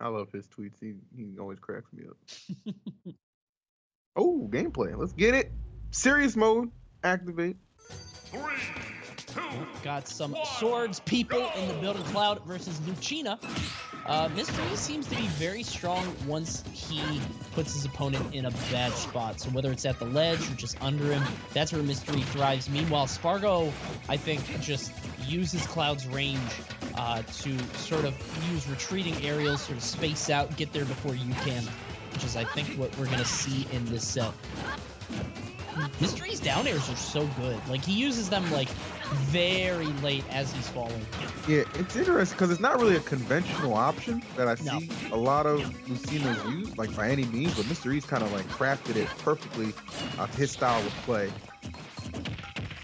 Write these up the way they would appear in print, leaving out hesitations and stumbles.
I love his tweets. He always cracks me up. Oh, gameplay. Let's get it. Serious mode. Activate. Three, two, Got some swords people in the building cloud versus Lucina. Mystery seems to be very strong once he puts his opponent in a bad spot. So whether it's at the ledge or just under him, that's where Mystery thrives. Meanwhile, Spargo, I think, just uses Cloud's range to sort of use retreating aerials, sort of space out, get there before you can, which is, I think, what we're going to see in this set. Mystery's down airs are so good. Like, he uses them, like, very late as he's falling. Yeah, it's interesting because it's not really a conventional option that I see a lot of Lucina's use, like by any means, but Mr. E's kind of like crafted it perfectly to his style of play.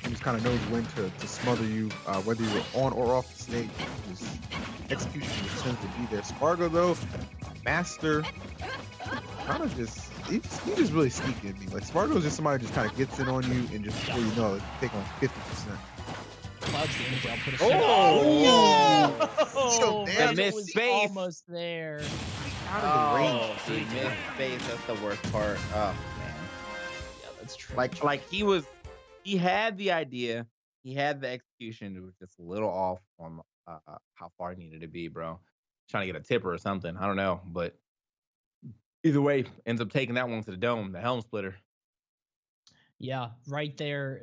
He just kind of knows when to smother you, whether you're on or off the stage. His execution just tends to be there. Spargo, though, master, kind of just, he just really sneaky at me. Like, Spargo is just somebody who just kind of gets in on you and just before you know it, take on 50%. Cloud's damage output is Oh! no! The missed was space. almost there. Out of the range. He missed space. That's the worst part. Oh man. Yeah, that's true. Like he had the idea, he had the execution. It was just a little off on how far he needed to be, bro. Trying to get a tipper or something. I don't know, but either way, ends up taking that one to the dome, the helm splitter. Yeah, right there.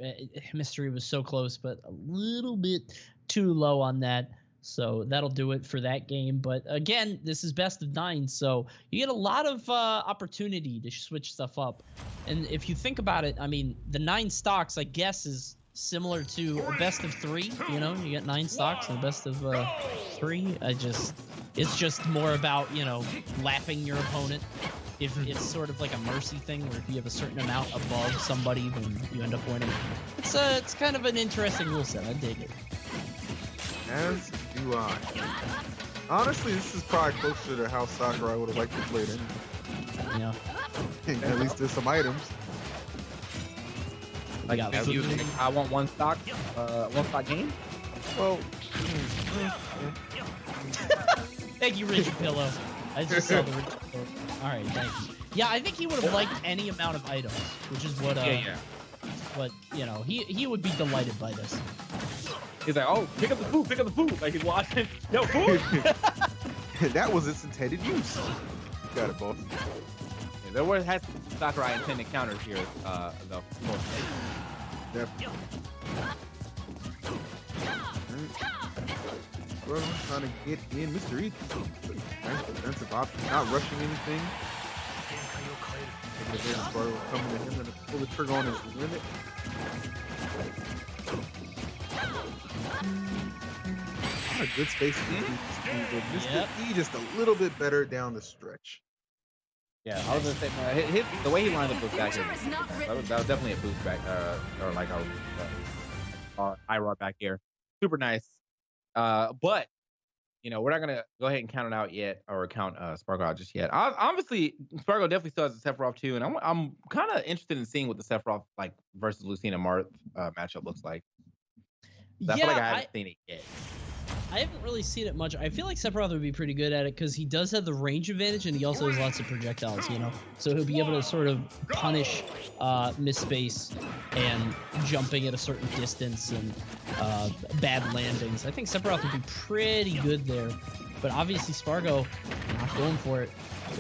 Mystery was so close, but a little bit too low on that. So that'll do it for that game. But again, this is best of 9, so you get a lot of opportunity to switch stuff up. And if you think about it, I mean, the 9 stocks, I guess, is similar to a best of 3. You know, you get 9 stocks and a best of 3. It's just more about, you know, lapping your opponent. If it's sort of like a mercy thing, where if you have a certain amount above somebody, then you end up winning. It's kind of an interesting rule set. I dig it. As do I. Honestly, this is probably closer to how soccer I would have liked to play it in. Yeah. At least there's some items. Like, got if you food. think I want one stock game. Well, Thank you, Richard Pillow. I just saw the Richard Pillow. All right, thank you. Yeah, I think he would have liked any amount of items, which is what But you know, he would be delighted by this. He's like, oh, pick up the food. Like he's watching, yo, food. that was its intended use. Got it, boss. Yeah, there was has Sakurai intended counters here, though. Definitely. Well, trying to get in. Mr. E. Nice defensive option. Not rushing anything. Taking advantage of Spargo coming to him and pull the trigger on his limit. Not a good space to do but Mr. E just a little bit better down the stretch. Yeah, I was gonna say, the way he lined up was back here. That was definitely a boost back, or like a IROR back here. Super nice. But you know, we're not gonna go ahead and count it out yet, or count Spargo out just yet. Obviously, Spargo definitely still has a Sephiroth too, and I'm kind of interested in seeing what the Sephiroth like versus Lucina Marth matchup looks like. I feel like I haven't seen it yet. I haven't really seen it much. I feel like Sephiroth would be pretty good at it because he does have the range advantage and he also has lots of projectiles, you know? So he'll be able to sort of punish misspace and jumping at a certain distance and bad landings. I think Sephiroth would be pretty good there. But obviously Spargo, not going for it.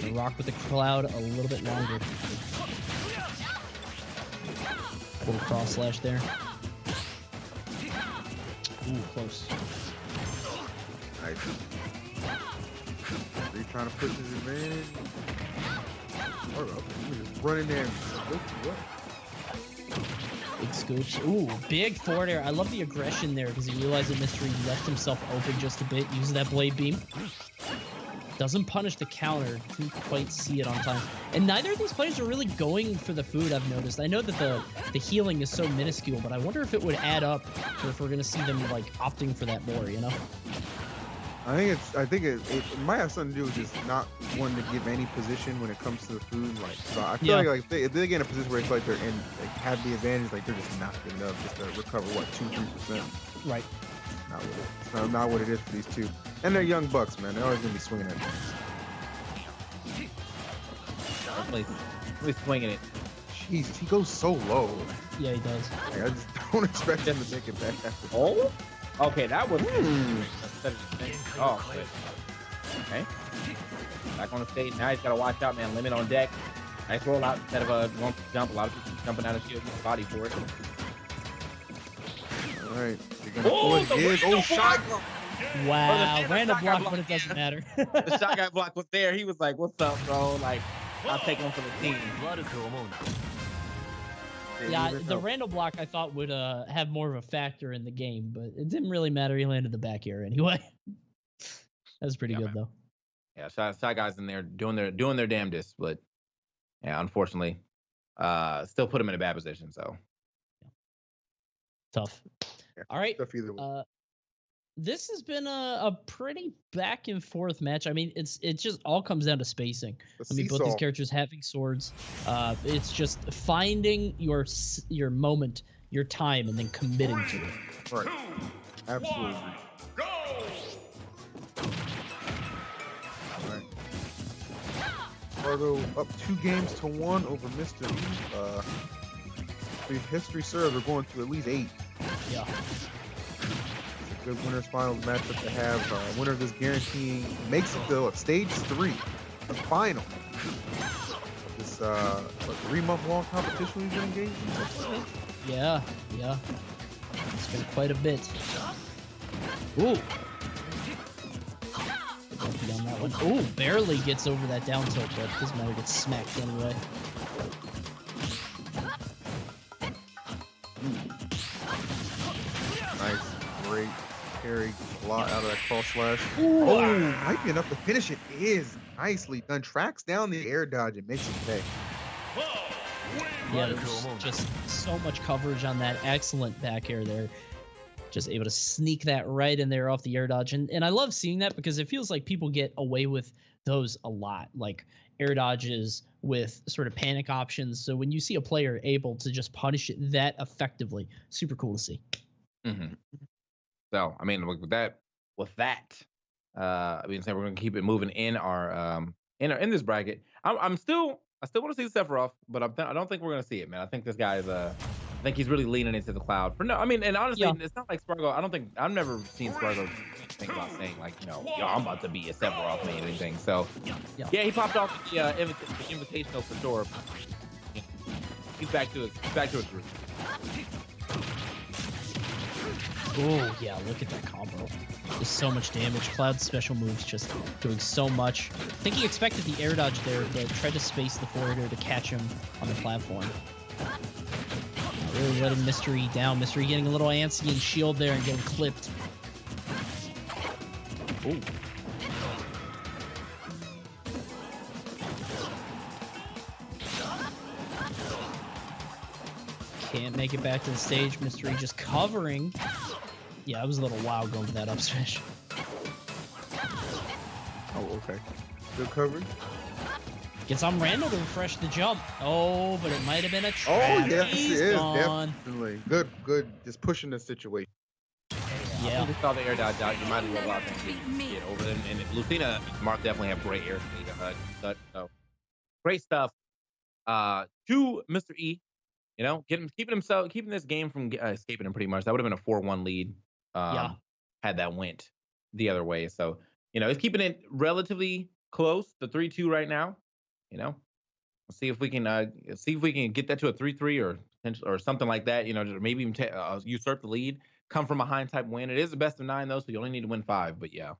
Gonna rock with the cloud a little bit longer. Little cross slash there. Ooh, close. Nice. He's trying to push his advantage. He's just running there and Big scoops. Ooh, big forward air. I love the aggression there because he realized that Mystery left himself open just a bit. Uses that blade beam. Doesn't punish the counter. Didn't quite see it on time. And neither of these players are really going for the food, I've noticed. I know that the healing is so minuscule, but I wonder if it would add up or if we're going to see them like opting for that more, you know? I think it might have something to do with just not wanting to give any position when it comes to the food. Like, so I feel like if they get in a position where it's like they're in, like have the advantage, like they're just not good enough just to recover what 2-3%. Right. Not what it is for these two. And they're young bucks, man. They're always gonna be swinging at things. Definitely swinging it. Jesus, he goes so low. Yeah, he does. Like, I just don't expect him to make it back after. Oh? Okay, that was. Oh, good. Okay. Back on the stage. Now he's got to watch out, man. Limit on deck. Nice roll out instead of a going for jump. A lot of people jumping out of shield with the body for it. All right. They're gonna pull it. Is. Oh, shot. Wow, the random shot got block, but it blocked. doesn't matter. The shot guy block was there. He was like, "What's up, bro? Like, I'll take one for the team." Yeah, the random block I thought would have more of a factor in the game, but it didn't really matter. He landed the back air anyway. That was pretty good man. though. Yeah, shot guys in there doing their damnedest, but yeah, unfortunately, still put him in a bad position. So Tough. Yeah, All right. tough either way. This has been a pretty back and forth match. I mean, it just all comes down to spacing. I mean, both these characters having swords. It's just finding your moment, your time, and then committing to it. Right. Absolutely. Go! All right. Spargo up 2-1 over Mr. E. The history serves are going to at least 8. Yeah. Good winners finals matchup to have. Winner of this guaranteeing makes it to stage 3, the final. This 3-month-long competition we've been engaged in. Yeah. It's been quite a bit. Ooh. On that one. Ooh, barely gets over that down tilt, but doesn't matter, gets smacked anyway. Nice, great carry, a lot out of that cross slash. Ooh. Oh, might be enough to finish it. Is nicely done. Tracks down the air dodge and makes it pay. Yeah, there's just so much coverage on that. Excellent back air there. Just able to sneak that right in there off the air dodge. And I love seeing that because it feels like people get away with those a lot, like air dodges with sort of panic options. So when you see a player able to just punish it that effectively, super cool to see. Mm-hmm. So, I mean, with that, I mean, we're gonna keep it moving in our in this bracket. I still want to see Sephiroth, but I don't think we're gonna see it, man. I think this guy is I think he's really leaning into the cloud. I mean, and honestly, It's not like Spargo. I've never seen Spargo think about saying like, yo, I'm about to be a Sephiroth man or anything. So, yeah, he popped off the Invitational for sure. He's back to his roots. Oh, yeah, look at that combo. Just so much damage. Cloud's special moves just doing so much. I think he expected the air dodge there, but tried to space the forwarder to catch him on the platform. Really letting Mystery down. Mystery getting a little antsy and shield there and getting clipped. Ooh. Can't make it back to the stage. Mystery just covering. Yeah, I was a little wild going for that up smash. Oh, okay. Good coverage. Gets on Randall to refresh the jump. Oh, but it might have been a Oh, trap. yes, it He's is. gone. Definitely. Good. Just pushing the situation. Yeah. I just saw the air dodge out. You might as well go out there and get over it. And Lucina, Mark definitely have great air speed. So great stuff. To Mr. E, keeping this game from escaping him pretty much. That would have been a 4-1 lead. Had that went the other way. So, he's keeping it relatively close, the 3-2 right now. We'll see if we can get that to a 3-3 or something like that. Maybe even usurp the lead, come from behind type win. It is the best of 9 though, so you only need to win 5. But yeah,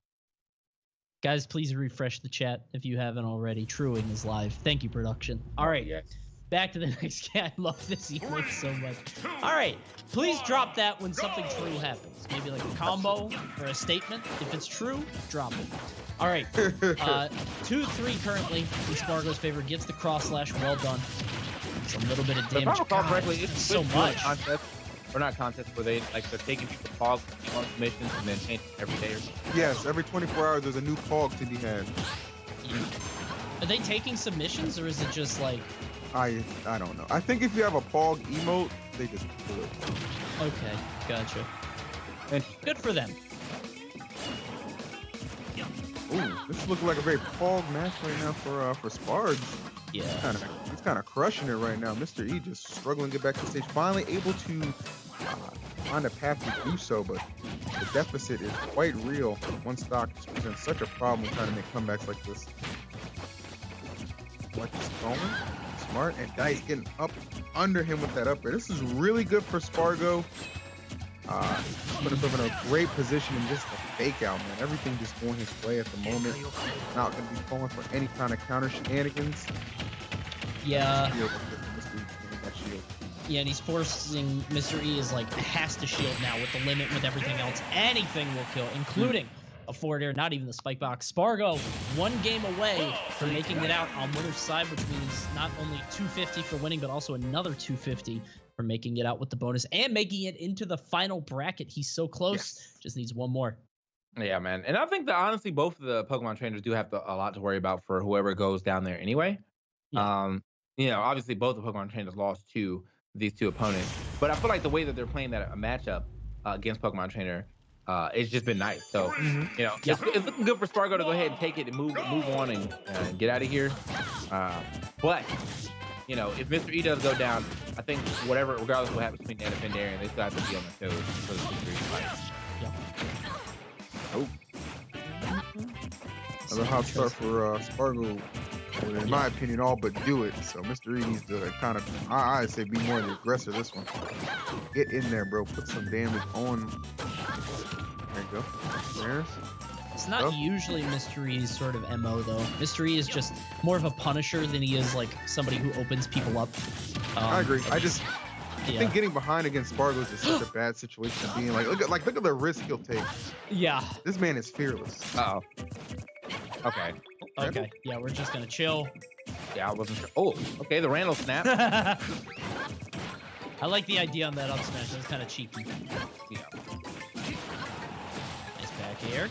guys, please refresh the chat if you haven't already. Truing is live. Thank you, production. All right. Yes. Back to the next guy. I love this emote so much. All right, please drop that when something true happens. Maybe like a combo or a statement. If it's true, drop it. All right, 2-3 currently in Spargo's favor. Gets the cross slash. Well done. It's a little bit of damage. If I recall correctly, it's so much. Not contests where they're taking people pause on submissions and then changing every day or something. Yes, every 24 hours there's a new pog to be had. Are they taking submissions or is it just like? I don't know. I think if you have a pog emote, they just do it. Okay, gotcha. Good for them. Ooh, this looks like a very pog match right now for Spargs. Yeah. He's kind of crushing it right now. Mr. E just struggling to get back to the stage. Finally able to find a path to do so, but the deficit is quite real. One stock just presents such a problem trying to make comebacks like this. Like this going. Smart, and Dice getting up under him with that up air. This is really good for Spargo. Put himself in a great position and just a fake out, man. Everything just going his way at the moment. Not going to be falling for any kind of counter shenanigans. Yeah. Yeah, and he's forcing Mr. E is like has to shield now with the limit, with everything else. Anything will kill, including a forward air, not even the spike box. Spargo, one game away from making it out on winner's side, which means not only 250 for winning, but also another 250 for making it out with the bonus and making it into the final bracket. He's so close. Yes. Just needs one more. Yeah, man. And I think that honestly, both of the Pokemon trainers do have a lot to worry about for whoever goes down there anyway. Yeah. Obviously both the Pokemon trainers lost to these two opponents, but I feel like the way that they're playing that matchup against Pokemon trainer, it's just been nice. So, it's looking good for Spargo to go ahead and take it and move on and get out of here. But, if Mr. E does go down, I think regardless of what happens between Dan and Fendarian, they still have to be on their toes for the victory fight. Another hot start for Spargo. In my opinion, all but do it. So Mr. E needs to kind of, I say, be more the aggressor this one. Get in there, bro. Put some damage on. There you go. There's. It's not usually Mr. E's sort of MO, though. Mr. E is just more of a punisher than he is, like, somebody who opens people up. I agree. I think getting behind against Spargo is just such a bad situation to be in. Look at the risk he'll take. Yeah. This man is fearless. Uh-oh. Okay. Okay. Yeah, we're just gonna chill. Yeah, I wasn't sure. Oh, okay. The Randall snap. I like the idea on that up smash. That's kind of cheeky. Yeah. Nice back air.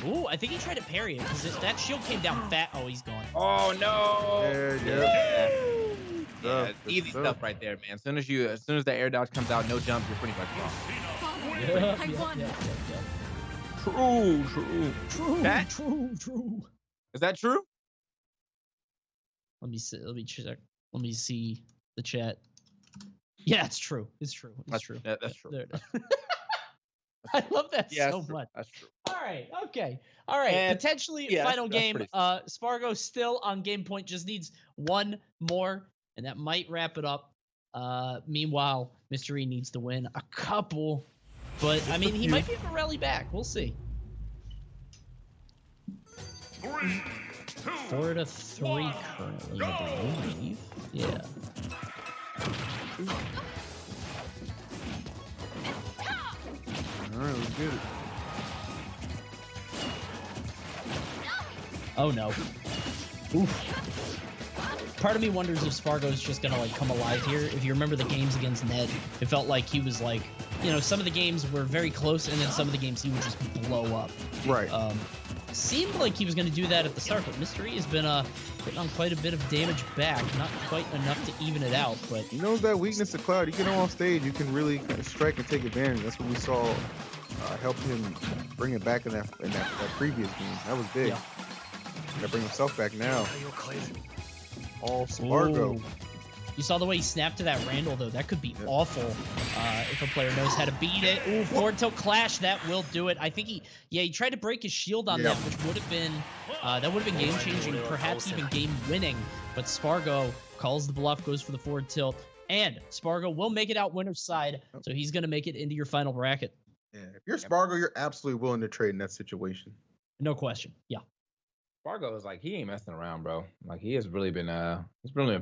Ooh, I think he tried to parry it because that shield came down fat. Oh, he's gone. Oh no. Yeah, easy stuff right there, man. As soon as the air dodge comes out, no jump, you're pretty much gone. True. Is that true? Let me see. Let me check. Let me see the chat. Yeah, it's true. It's true. It's true. That's true. There it is. I love that so much. That's true. All right. Okay. All right. And potentially final game. Spargo still on game point. Just needs one more, and that might wrap it up. Meanwhile, Mr. E needs to win a couple. But, I mean, he might be able to rally back. We'll see. 3, 2, 4-3 currently, I believe. Yeah. All right, let's get it. Oh, no. Oof. Part of me wonders if Spargo's just gonna come alive here. If you remember the games against Ned, it felt like he was some of the games were very close, and then some of the games he would just blow up. Right. Seemed like he was gonna do that at the start, but Mr. E has been putting on quite a bit of damage back. Not quite enough to even it out, but he knows that weakness of Cloud. You get him off stage, you can really strike and take advantage. That's what we saw helped him bring it back in that previous game. That was big. Yeah. Gotta bring himself back now. All Spargo. Ooh. You saw the way he snapped to that Randall, though. That could be awful if a player knows how to beat it. Ooh, forward tilt clash. That will do it. I think he tried to break his shield on that, which would have been game-changing, perhaps even game-winning. But Spargo calls the bluff, goes for the forward tilt, and Spargo will make it out winner's side, so he's going to make it into your final bracket. Yeah, if you're Spargo, you're absolutely willing to trade in that situation. No question. Yeah. Spargo is he ain't messing around, bro. He has really been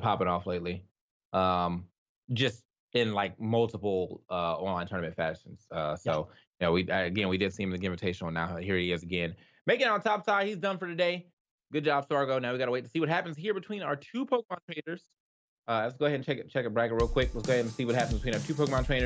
popping off lately. Just in multiple online tournament fashions. We did see him in the Invitational. Now here he is again, making it on top side. He's done for today. Good job, Spargo. Now we gotta wait to see what happens here between our two Pokemon trainers. Let's go ahead and check a bracket real quick. Let's go ahead and see what happens between our two Pokemon trainers.